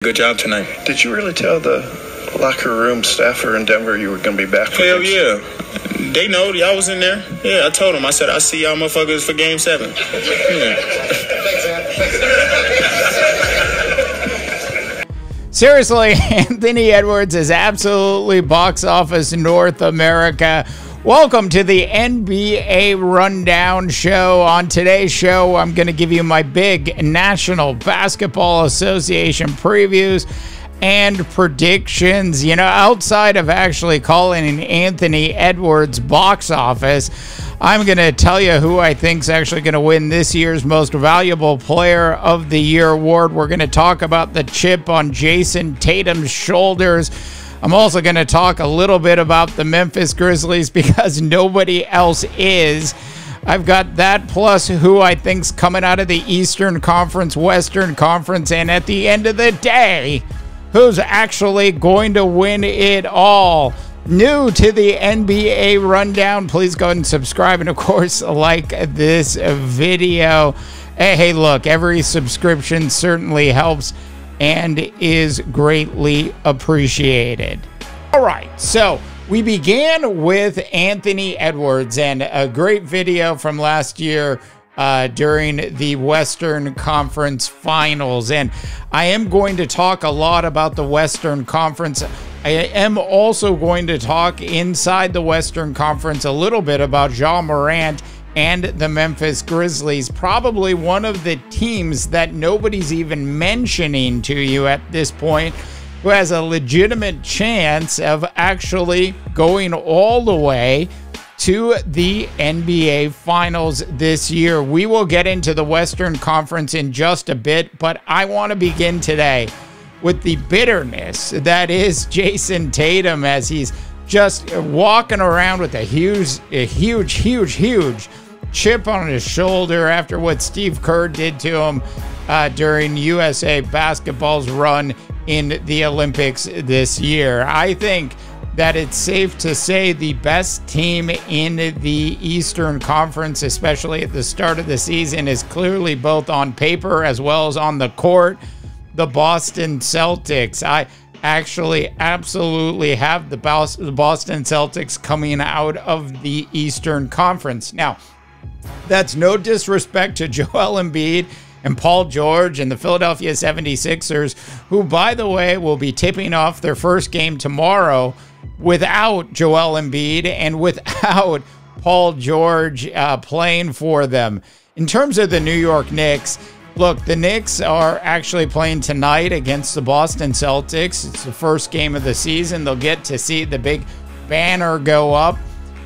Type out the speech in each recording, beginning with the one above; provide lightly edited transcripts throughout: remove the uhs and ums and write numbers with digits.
Good job tonight. Did you really tell the locker room staffer in Denver you were going to be back for Hell yeah. They know. Y'all was in there. Yeah, I told them. I said, I'll see y'all motherfuckers for Game 7. Seriously, Anthony Edwards is absolutely box office North America. Welcome to the NBA Rundown Show. On today's show, I'm going to give you my big National Basketball Association previews and predictions. You know, outside of actually calling Anthony Edwards box office, I'm going to tell you who I think is actually going to win this year's Most Valuable Player of the Year award. We're going to talk about the chip on Jason Tatum's shoulders. I'm also going to talk a little bit about the Memphis Grizzlies because nobody else is. I've got that plus who I think's coming out of the Eastern Conference, Western Conference, and at the end of the day, who's actually going to win it all. New to the NBA Rundown, please go ahead and subscribe, and of course, like this video. Hey, look, every subscription certainly helps and is greatly appreciated. All right, so we began with Anthony Edwards and a great video from last year during the Western Conference Finals. And I am going to talk a lot about the Western Conference. I am also going to talk inside the Western Conference a little bit about Ja Morant and the Memphis Grizzlies, probably one of the teams that nobody's even mentioning to you at this point, who has a legitimate chance of actually going all the way to the NBA Finals this year. We will get into the Western Conference in just a bit, but I want to begin today with the bitterness that is Jason Tatum as he's just walking around with a huge chip on his shoulder after what Steve Kerr did to him during USA Basketball's run in the Olympics this year. I think that it's safe to say the best team in the Eastern Conference, especially at the start of the season, is clearly both on paper as well as on the court, the Boston Celtics. I actually absolutely have the Boston Celtics coming out of the Eastern Conference. Now, that's no disrespect to Joel Embiid and Paul George and the Philadelphia 76ers, who, by the way, will be tipping off their first game tomorrow without Joel Embiid and without Paul George playing for them. In terms of the New York Knicks, look, the Knicks are actually playing tonight against the Boston Celtics. It's the first game of the season. They'll get to see the big banner go up.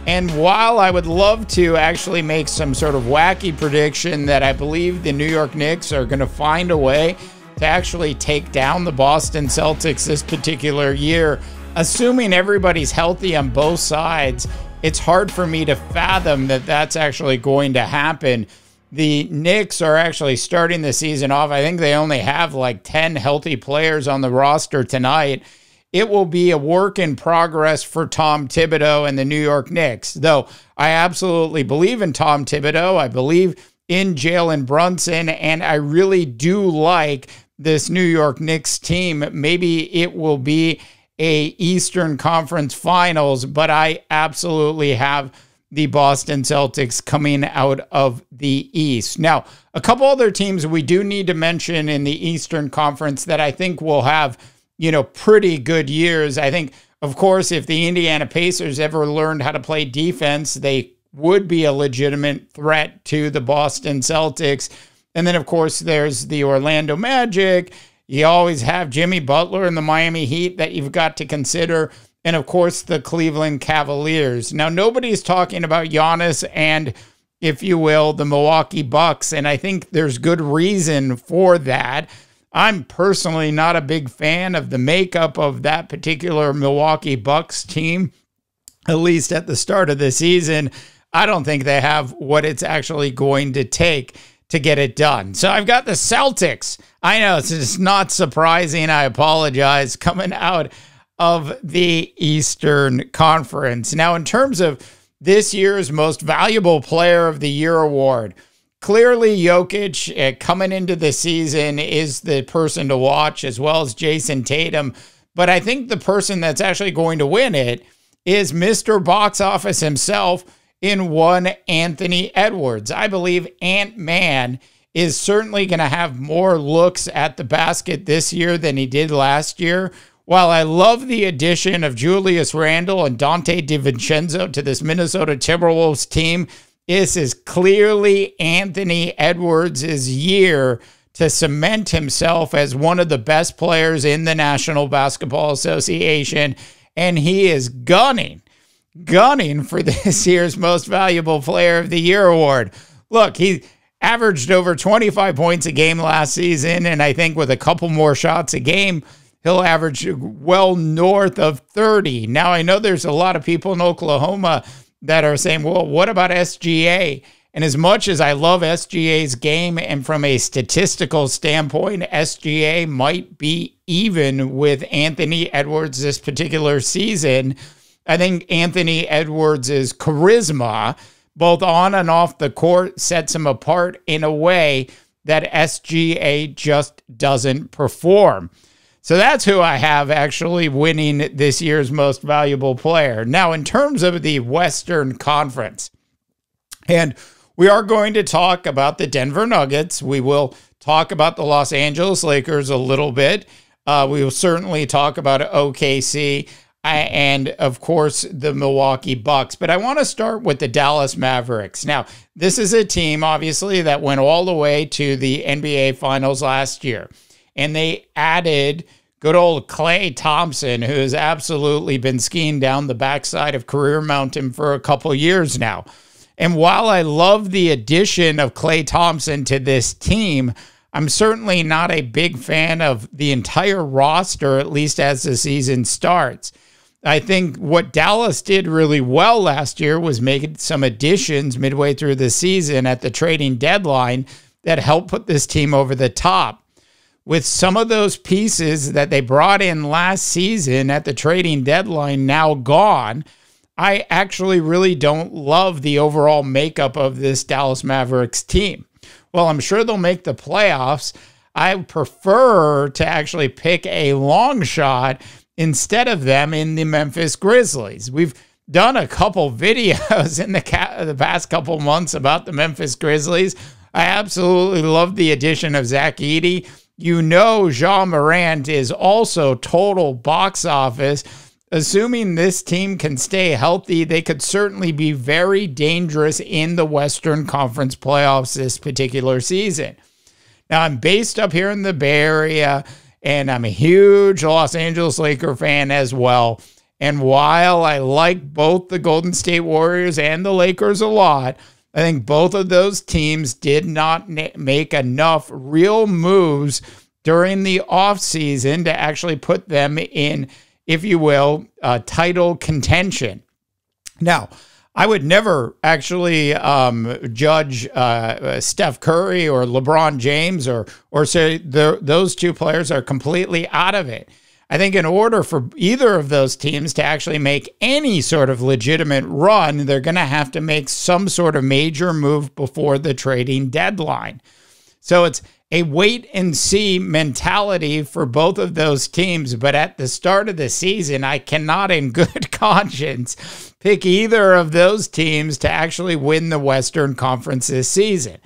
And while I would love to actually make some sort of wacky prediction that I believe the New York Knicks are going to find a way to actually take down the Boston Celtics this particular year, assuming everybody's healthy on both sides, it's hard for me to fathom that that's actually going to happen. The Knicks are actually starting the season off. I think they only have like 10 healthy players on the roster tonight. It will be a work in progress for Tom Thibodeau and the New York Knicks. Though I absolutely believe in Tom Thibodeau. I believe in Jalen Brunson, and I really do like this New York Knicks team. Maybe it will be a Eastern Conference Finals, but I absolutely have the Boston Celtics coming out of the East. Now, a couple other teams we do need to mention in the Eastern Conference that I think will have, you know, pretty good years. I think, of course, if the Indiana Pacers ever learned how to play defense, they would be a legitimate threat to the Boston Celtics. And then, of course, there's the Orlando Magic. You always have Jimmy Butler and the Miami Heat that you've got to consider. And, of course, the Cleveland Cavaliers. Now, nobody's talking about Giannis and, if you will, the Milwaukee Bucks. And I think there's good reason for that. I'm personally not a big fan of the makeup of that particular Milwaukee Bucks team, at least at the start of the season. I don't think they have what it's actually going to take to get it done. So I've got the Celtics. I know it's not surprising. I apologize. Coming out of the Eastern Conference. Now, in terms of this year's Most Valuable Player of the Year award, clearly Jokic coming into the season is the person to watch, as well as Jason Tatum. But I think the person that's actually going to win it is Mr. Box Office himself in one Anthony Edwards. I believe Ant-Man is certainly going to have more looks at the basket this year than he did last year. While I love the addition of Julius Randle and Dante DiVincenzo to this Minnesota Timberwolves team, this is clearly Anthony Edwards' year to cement himself as one of the best players in the National Basketball Association, and he is gunning for this year's Most Valuable Player of the Year award. Look, he averaged over 25 points a game last season, and I think with a couple more shots a game, he'll average well north of 30. Now, I know there's a lot of people in Oklahoma that are saying, well, what about SGA? And as much as I love SGA's game, and from a statistical standpoint, SGA might be even with Anthony Edwards this particular season, I think Anthony Edwards' charisma, both on and off the court, sets him apart in a way that SGA just doesn't perform. So that's who I have actually winning this year's Most Valuable Player. Now, in terms of the Western Conference, and we are going to talk about the Denver Nuggets. We will talk about the Los Angeles Lakers a little bit. We will certainly talk about OKC and, of course, the Milwaukee Bucks. But I want to start with the Dallas Mavericks. Now, this is a team, obviously, that went all the way to the NBA Finals last year. And they added good old Klay Thompson, who has absolutely been skiing down the backside of Career Mountain for a couple years now. And while I love the addition of Klay Thompson to this team, I'm certainly not a big fan of the entire roster, at least as the season starts. I think what Dallas did really well last year was make some additions midway through the season at the trading deadline that helped put this team over the top. With some of those pieces that they brought in last season at the trading deadline now gone, I actually really don't love the overall makeup of this Dallas Mavericks team. Well, I'm sure they'll make the playoffs. I prefer to actually pick a long shot instead of them in the Memphis Grizzlies. We've done a couple videos in the past couple months about the Memphis Grizzlies. I absolutely love the addition of Zach Edey. You know, Ja Morant is also total box office. Assuming this team can stay healthy, they could certainly be very dangerous in the Western Conference playoffs this particular season. Now, I'm based up here in the Bay Area, and I'm a huge Los Angeles Laker fan as well. And while I like both the Golden State Warriors and the Lakers a lot, I think both of those teams did not make enough real moves during the offseason to actually put them in, if you will, title contention. Now, I would never actually judge Steph Curry or LeBron James or say those two players are completely out of it. I think in order for either of those teams to actually make any sort of legitimate run, they're going to have to make some sort of major move before the trading deadline. So it's a wait and see mentality for both of those teams. But at the start of the season, I cannot in good conscience pick either of those teams to actually win the Western Conference this season.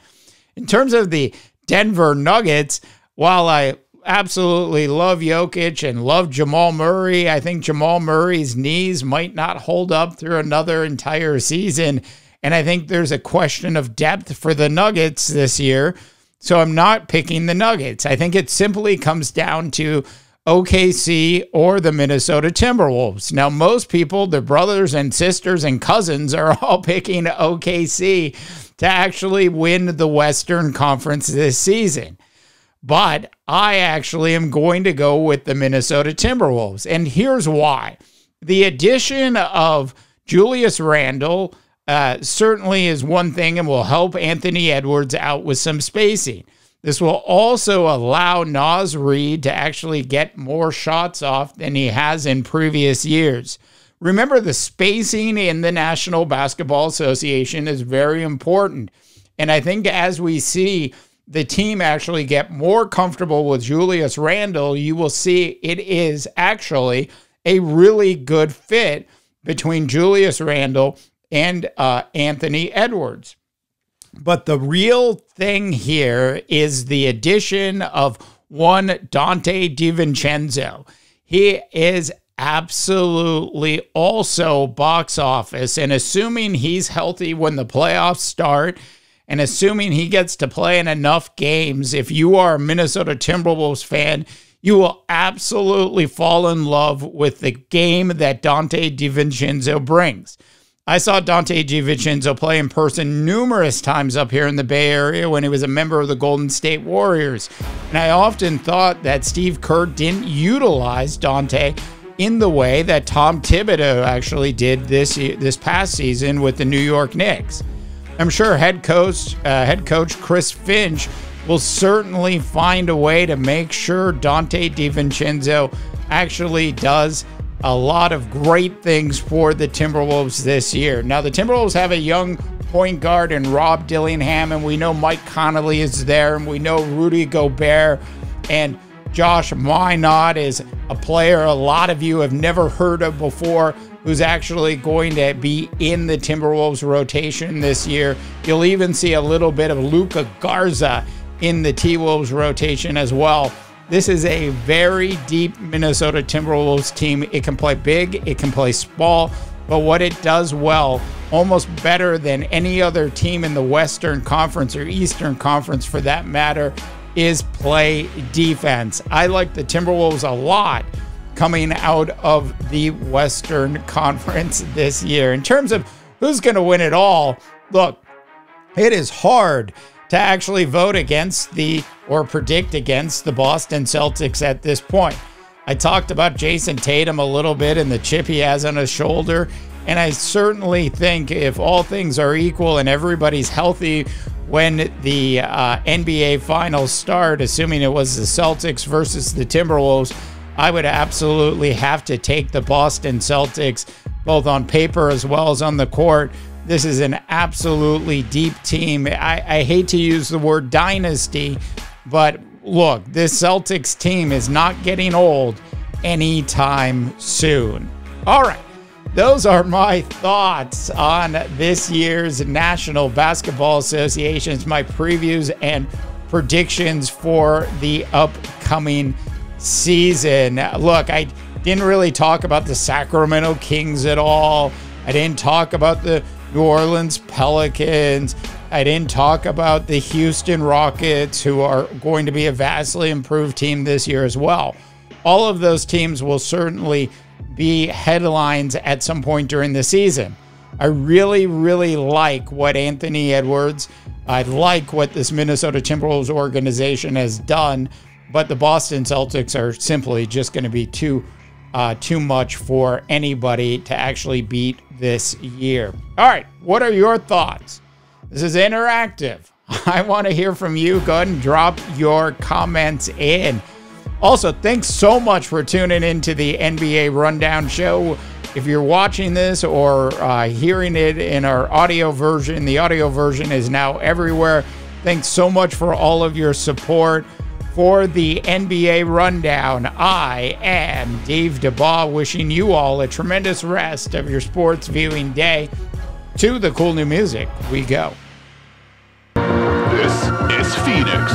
In terms of the Denver Nuggets, while I absolutely love Jokic and love Jamal Murray, I think Jamal Murray's knees might not hold up through another entire season. And I think there's a question of depth for the Nuggets this year. So I'm not picking the Nuggets. I think it simply comes down to OKC or the Minnesota Timberwolves. Now, most people, their brothers and sisters and cousins, are all picking OKC to actually win the Western Conference this season. But I actually am going to go with the Minnesota Timberwolves. And here's why. The addition of Julius Randle certainly is one thing and will help Anthony Edwards out with some spacing. This will also allow Naz Reid to actually get more shots off than he has in previous years. Remember, the spacing in the National Basketball Association is very important. And I think as we see the team actually get more comfortable with Julius Randle, you will see it is actually a really good fit between Julius Randle and Anthony Edwards. But the real thing here is the addition of one Dante DiVincenzo. He is absolutely also box office, and assuming he's healthy when the playoffs start, and assuming he gets to play in enough games, if you are a Minnesota Timberwolves fan, you will absolutely fall in love with the game that Dante DiVincenzo brings. I saw Dante DiVincenzo play in person numerous times up here in the Bay Area when he was a member of the Golden State Warriors. And I often thought that Steve Kerr didn't utilize Dante in the way that Tom Thibodeau actually did this past season with the New York Knicks. I'm sure head coach Chris Finch will certainly find a way to make sure Dante DiVincenzo actually does a lot of great things for the Timberwolves this year. Now, the Timberwolves have a young point guard in Rob Dillingham, and we know Mike Conley is there, and we know Rudy Gobert, and Josh Minot is a player a lot of you have never heard of before, who's actually going to be in the Timberwolves rotation this year. You'll even see a little bit of Luka Garza in the T-Wolves rotation as well. This is a very deep Minnesota Timberwolves team. It can play big, it can play small, but what it does well, almost better than any other team in the Western Conference or Eastern Conference for that matter, is play defense. I like the Timberwolves a lot coming out of the Western Conference this year. In terms of who's going to win it all, look, it is hard to actually vote against or predict against the Boston Celtics at this point. I talked about Jason Tatum a little bit and the chip he has on his shoulder, and I certainly think if all things are equal and everybody's healthy when the NBA Finals start, assuming it was the Celtics versus the Timberwolves, I would absolutely have to take the Boston Celtics, both on paper as well as on the court. This is an absolutely deep team. I hate to use the word dynasty, but look, this Celtics team is not getting old anytime soon. All right, those are my thoughts on this year's National Basketball Association's, my previews and predictions for the upcoming season. Look, I didn't really talk about the Sacramento Kings at all. I didn't talk about the New Orleans Pelicans. I didn't talk about the Houston Rockets, who are going to be a vastly improved team this year as well. All of those teams will certainly be headlines at some point during the season. I really, really like what Anthony Edwards, I like what this Minnesota Timberwolves organization has done, but the Boston Celtics are simply just going to be too much for anybody to actually beat this year. All right, what are your thoughts? This is interactive. I want to hear from you. Go ahead and drop your comments in. Also, thanks so much for tuning into the NBA Rundown Show. If you're watching this or hearing it in our audio version, the audio version is now everywhere. Thanks so much for all of your support. For the NBA Rundown, I am Dave DeBaugh, wishing you all a tremendous rest of your sports viewing day. To the cool new music, we go. This is Phoenix.